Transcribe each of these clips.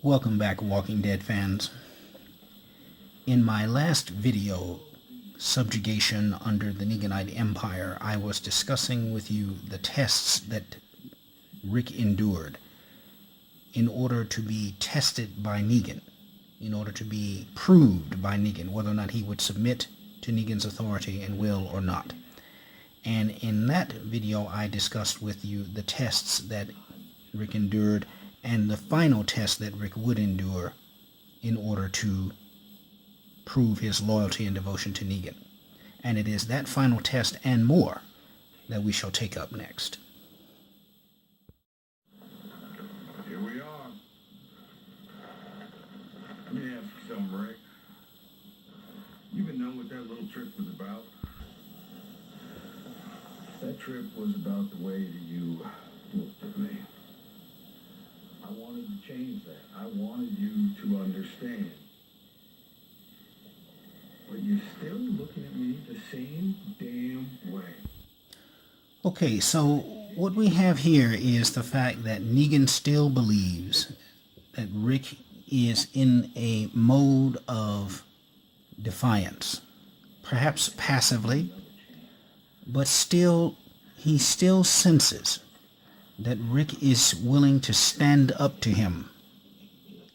Welcome back, Walking Dead fans. In my last video, Subjugation under the Neganite Empire, I was discussing with you the tests that Rick endured in order to be tested by Negan, in order to be proved by Negan whether or not he would submit to Negan's authority and will or not. And in that video, I discussed with you the tests that Rick endured and the final test that Rick would endure in order to prove his loyalty and devotion to Negan. And it is that final test and more that we shall take up next. Here we are. Let me ask you something, Rick. You even know what that little trip was about? That trip was about the way that you looked at me. I wanted to change that. I wanted you to understand. But you're still looking at me the same damn way. Okay, so what we have here is the fact that Negan still believes that Rick is in a mode of defiance. Perhaps passively, but he still senses that Rick is willing to stand up to him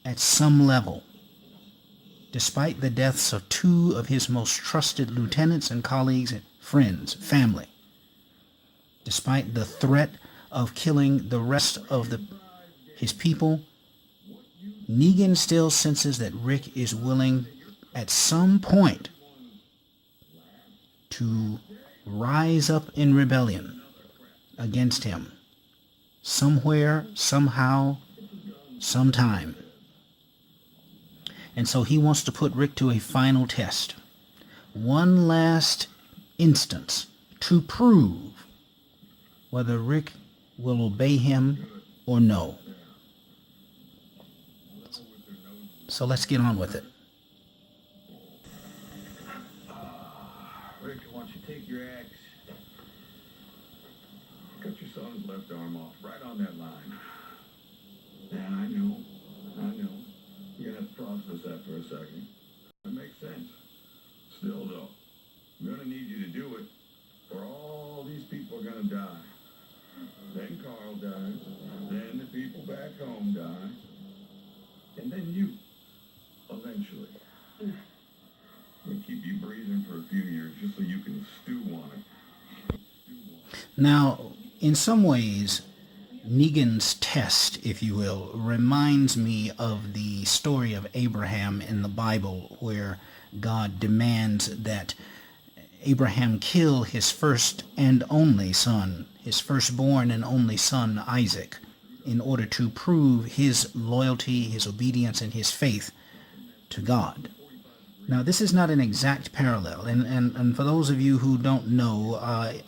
at some level, despite the deaths of two of his most trusted lieutenants and colleagues and friends, family, despite the threat of killing the rest of his people. Negan still senses that Rick is willing at some point to rise up in rebellion against him. Somewhere, somehow, sometime. And so he wants to put Rick to a final test. One last instance to prove whether Rick will obey him or no. So let's get on with it. Rick, why don't you take your axe, cut your son's left arm off, right on that line. Yeah, I know. You're going to have to process that for a second. That makes sense. Still, though, I'm going to need you to do it, or all these people are going to die. Then Carl dies, then the people back home die, and then you, eventually. We'll keep you breathing for a few years just so you can stew on it. Now, in some ways, Negan's test, if you will, reminds me of the story of Abraham in the Bible, where God demands that Abraham kill his first and only son, his firstborn and only son, Isaac, in order to prove his loyalty, his obedience, and his faith to God. Now, this is not an exact parallel, and for those of you who don't know,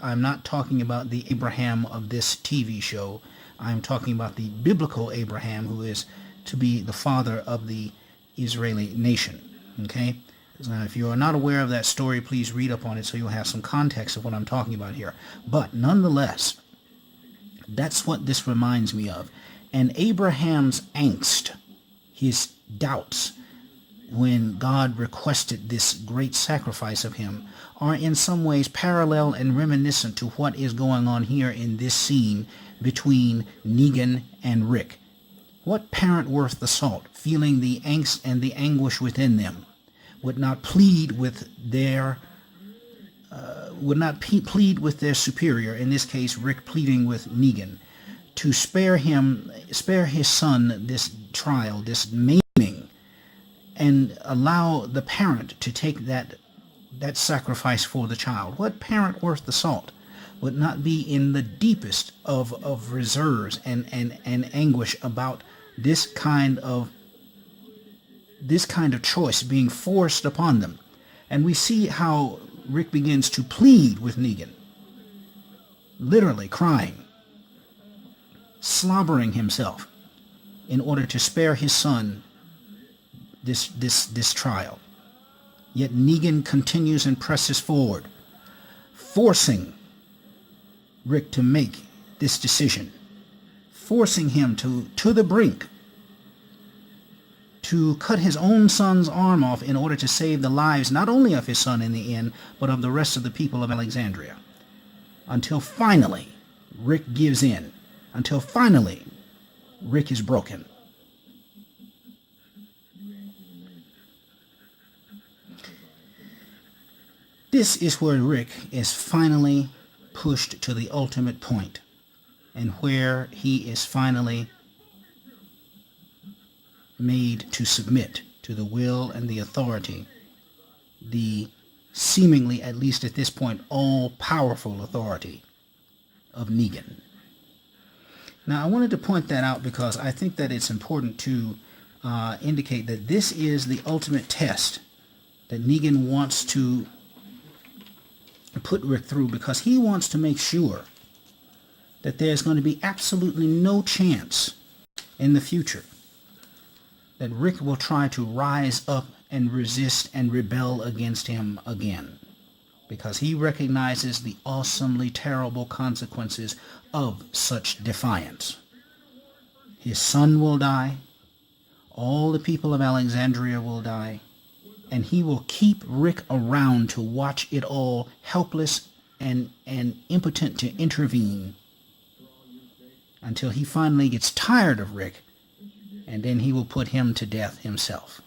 I'm not talking about the Abraham of this TV show. I'm talking about the biblical Abraham, who is to be the father of the Israeli nation. Okay? Now, if you are not aware of that story, please read up on it so you'll have some context of what I'm talking about here. But nonetheless, that's what this reminds me of. And Abraham's angst, his doubts, when God requested this great sacrifice of him, are in some ways parallel and reminiscent to what is going on here in this scene between Negan and Rick. What parent worth the salt, feeling the angst and the anguish within them, would not plead with their superior, in this case Rick pleading with Negan, to spare his son this trial, this maiming, and allow the parent to take that sacrifice for the child? What parent worth the salt would not be in the deepest of reserves and anguish about this kind of choice being forced upon them? And we see how Rick begins to plead with Negan, literally crying, slobbering himself in order to spare his son this trial. Yet Negan continues and presses forward, forcing Rick to make this decision, forcing him to the brink to cut his own son's arm off in order to save the lives not only of his son in the end, but of the rest of the people of Alexandria. Until finally, Rick gives in. Until finally, Rick is broken. This is where Rick is finally pushed to the ultimate point, and where he is finally made to submit to the will and the authority, the seemingly, at least at this point, all-powerful authority of Negan. Now, I wanted to point that out because I think that it's important to indicate that this is the ultimate test that Negan wants to put Rick through, because he wants to make sure that there's going to be absolutely no chance in the future that Rick will try to rise up and resist and rebel against him again, because he recognizes the awesomely terrible consequences of such defiance. His son will die, all the people of Alexandria will die, and he will keep Rick around to watch it all, helpless and impotent to intervene, until he finally gets tired of Rick, and then he will put him to death himself.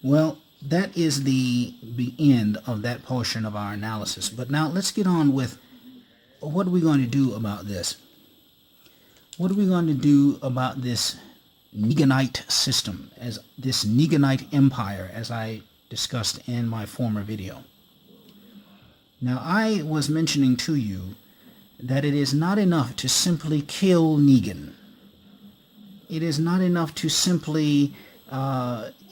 Well, that is the end of that portion of our analysis. But now let's get on with what are we going to do about this? What are we going to do about this Neganite system, as this Neganite empire, as I discussed in my former video? Now, I was mentioning to you that it is not enough to simply kill Negan. It is not enough to simply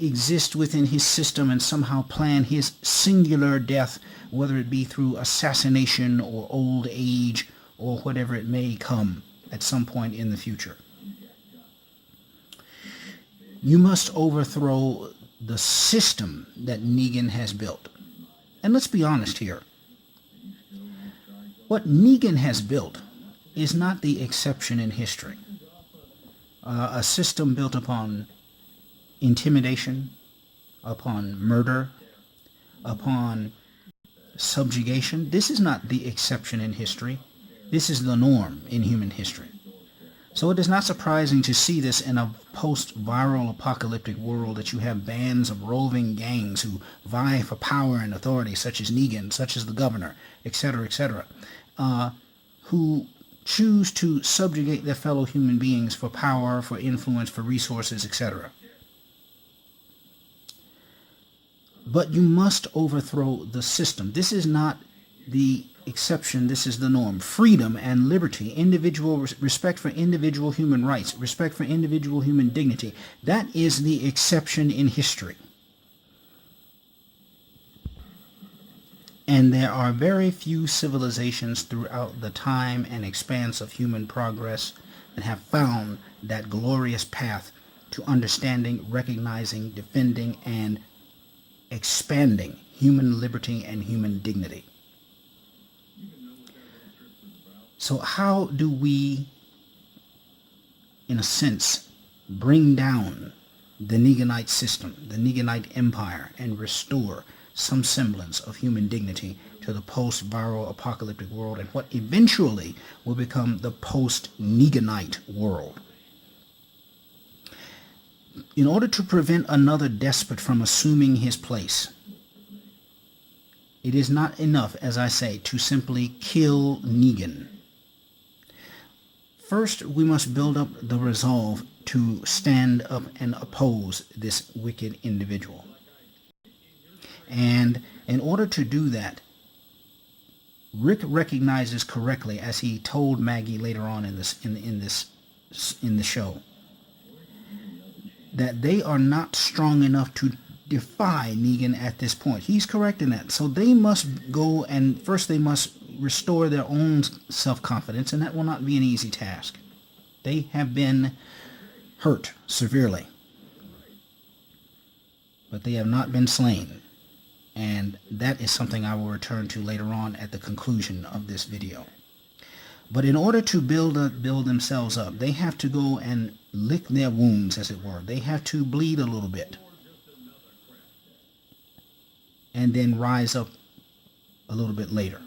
exist within his system and somehow plan his singular death, whether it be through assassination or old age or whatever it may come at some point in the future. You must overthrow the system that Negan has built. And let's be honest here. What Negan has built is not the exception in history. A system built upon intimidation, upon murder, upon subjugation. This is not the exception in history. This is the norm in human history. So it is not surprising to see this in a post-viral apocalyptic world, that you have bands of roving gangs who vie for power and authority, such as Negan, such as the governor, etc., etc., who choose to subjugate their fellow human beings for power, for influence, for resources, etc. But you must overthrow the system. This is not the exception, this is the norm. Freedom and liberty, individual respect for individual human rights, respect for individual human dignity, that is the exception in history. And there are very few civilizations throughout the time and expanse of human progress that have found that glorious path to understanding, recognizing, defending, and expanding human liberty and human dignity. So how do we, in a sense, bring down the Neganite system, the Neganite empire, and restore some semblance of human dignity to the post-viral apocalyptic world and what eventually will become the post-Neganite world? In order to prevent another despot from assuming his place, it is not enough, as I say, to simply kill Negan. First, we must build up the resolve to stand up and oppose this wicked individual. And in order to do that, Rick recognizes correctly, as he told Maggie later on in the show, that they are not strong enough to defy Negan at this point. He's correct in that. So they must go, and first they must restore their own self-confidence, and that will not be an easy task. They have been hurt severely, but they have not been slain, and that is something I will return to later on at the conclusion of this video. But in order to build themselves up, they have to go and lick their wounds, as it were. They have to bleed a little bit and then rise up a little bit later.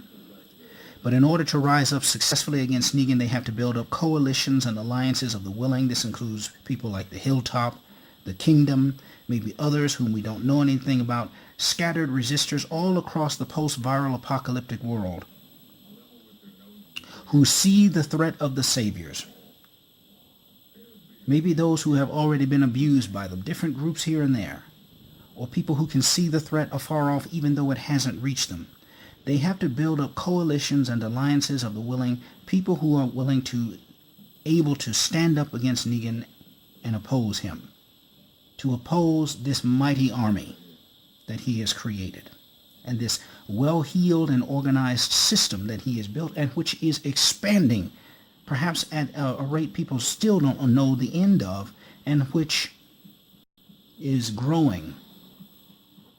But in order to rise up successfully against Negan, they have to build up coalitions and alliances of the willing. This includes people like the Hilltop, the Kingdom, maybe others whom we don't know anything about, scattered resistors all across the post-viral apocalyptic world who see the threat of the saviors. Maybe those who have already been abused by them, different groups here and there, or people who can see the threat afar off even though it hasn't reached them. They have to build up coalitions and alliances of the willing, people who are willing to, able to stand up against Negan and oppose him, to oppose this mighty army that he has created, and this well-heeled and organized system that he has built, and which is expanding, perhaps at a rate people still don't know the end of, and which is growing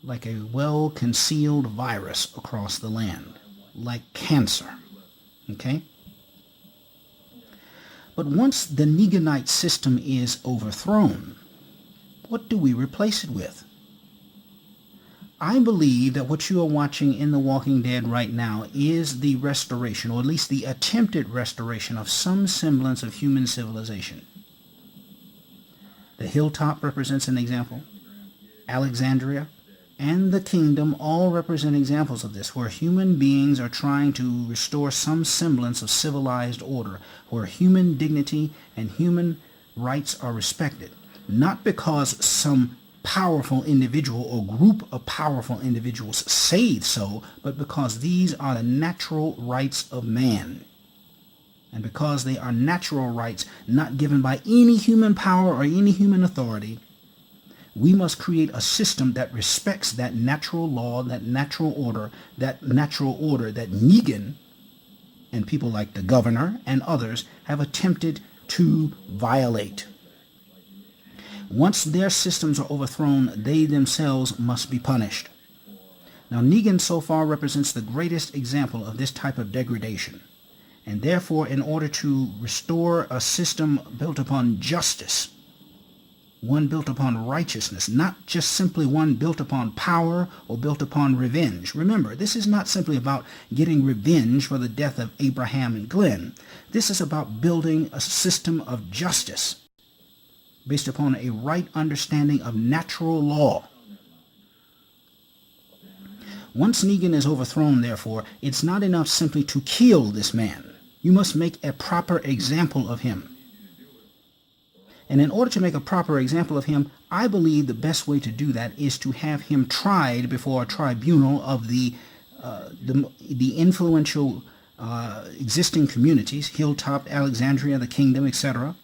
like a well-concealed virus across the land, like cancer. Okay? But once the Neganite system is overthrown, what do we replace it with? I believe that what you are watching in The Walking Dead right now is the restoration, or at least the attempted restoration, of some semblance of human civilization. The Hilltop represents an example. Alexandria and the Kingdom all represent examples of this, where human beings are trying to restore some semblance of civilized order, where human dignity and human rights are respected, not because some powerful individual or group of powerful individuals say so, but because these are the natural rights of man. And because they are natural rights not given by any human power or any human authority, we must create a system that respects that natural law, that natural order that Negan and people like the governor and others have attempted to violate. Once their systems are overthrown, they themselves must be punished. Now, Negan so far represents the greatest example of this type of degradation. And therefore, in order to restore a system built upon justice, one built upon righteousness, not just simply one built upon power or built upon revenge. Remember, this is not simply about getting revenge for the death of Abraham and Glenn. This is about building a system of justice based upon a right understanding of natural law. Once Negan is overthrown, therefore, it's not enough simply to kill this man. You must make a proper example of him. And in order to make a proper example of him, I believe the best way to do that is to have him tried before a tribunal of the influential existing communities, Hilltop, Alexandria, the Kingdom, etc.,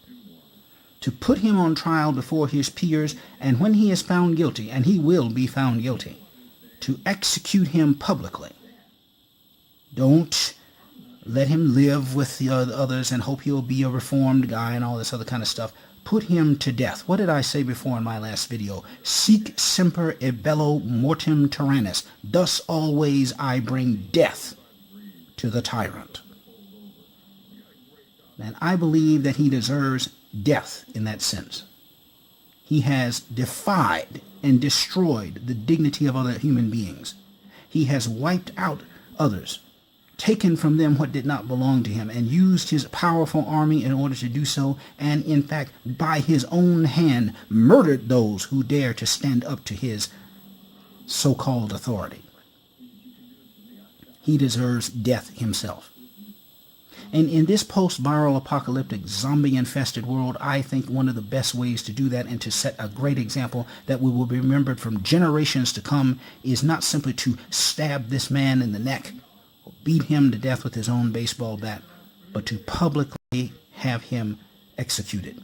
to put him on trial before his peers, and when he is found guilty, and he will be found guilty, to execute him publicly. Don't let him live with the others and hope he'll be a reformed guy and all this other kind of stuff. Put him to death. What did I say before in my last video? Sic semper e bello mortem tyrannus. Thus always I bring death to the tyrant. And I believe that he deserves death in that sense. He has defied and destroyed the dignity of other human beings. He has wiped out others, taken from them what did not belong to him, and used his powerful army in order to do so, and in fact, by his own hand, murdered those who dare to stand up to his so-called authority. He deserves death himself. And in this post-viral apocalyptic zombie-infested world, I think one of the best ways to do that and to set a great example that we will be remembered from generations to come is not simply to stab this man in the neck or beat him to death with his own baseball bat, but to publicly have him executed.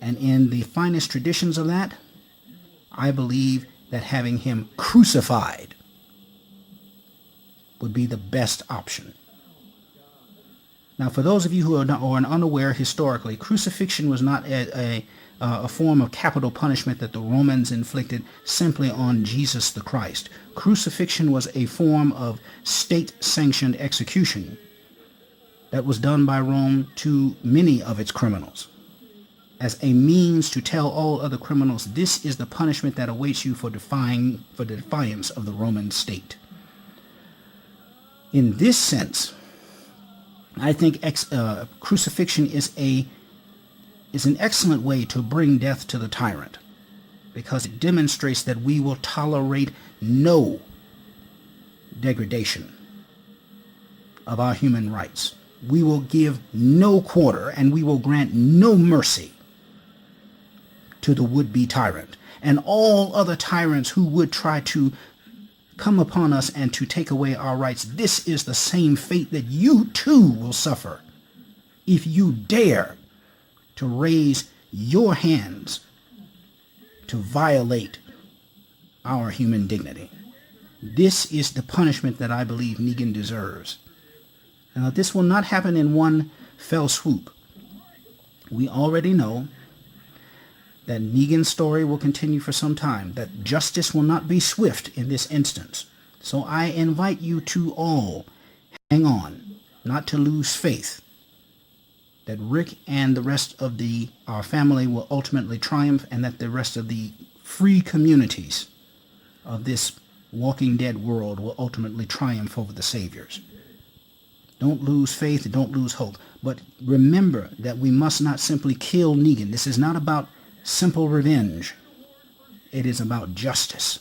And in the finest traditions of that, I believe that having him crucified would be the best option. Now, for those of you who are unaware historically, crucifixion was not a form of capital punishment that the Romans inflicted simply on Jesus the Christ. Crucifixion was a form of state-sanctioned execution that was done by Rome to many of its criminals, as a means to tell all other criminals, this is the punishment that awaits you for the defiance of the Roman state. In this sense, I think crucifixion is an excellent way to bring death to the tyrant, because it demonstrates that we will tolerate no degradation of our human rights. We will give no quarter, and we will grant no mercy to the would-be tyrant and all other tyrants who would try to come upon us and to take away our rights. This is the same fate that you too will suffer if you dare to raise your hands to violate our human dignity. This is the punishment that I believe Negan deserves. Now, this will not happen in one fell swoop. We already know that Negan's story will continue for some time, that justice will not be swift in this instance. So I invite you to all hang on, not to lose faith, that Rick and the rest of our family will ultimately triumph, and that the rest of the free communities of this Walking Dead world will ultimately triumph over the saviors. Don't lose faith, don't lose hope. But remember that we must not simply kill Negan. This is not about simple revenge. It is about justice.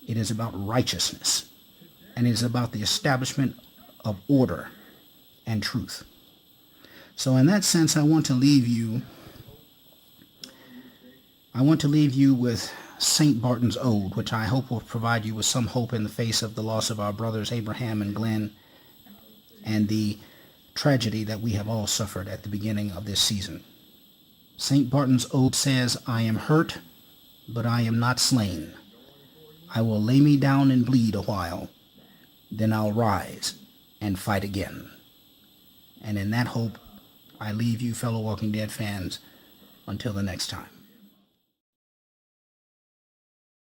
It is about righteousness. And it is about the establishment of order and truth. So in that sense, I want to leave you with St. Barton's Ode, which I hope will provide you with some hope in the face of the loss of our brothers Abraham and Glenn, and the tragedy that we have all suffered at the beginning of this season. St. Barton's Ode says, I am hurt, but I am not slain. I will lay me down and bleed a while, then I'll rise and fight again. And in that hope, I leave you, fellow Walking Dead fans, until the next time.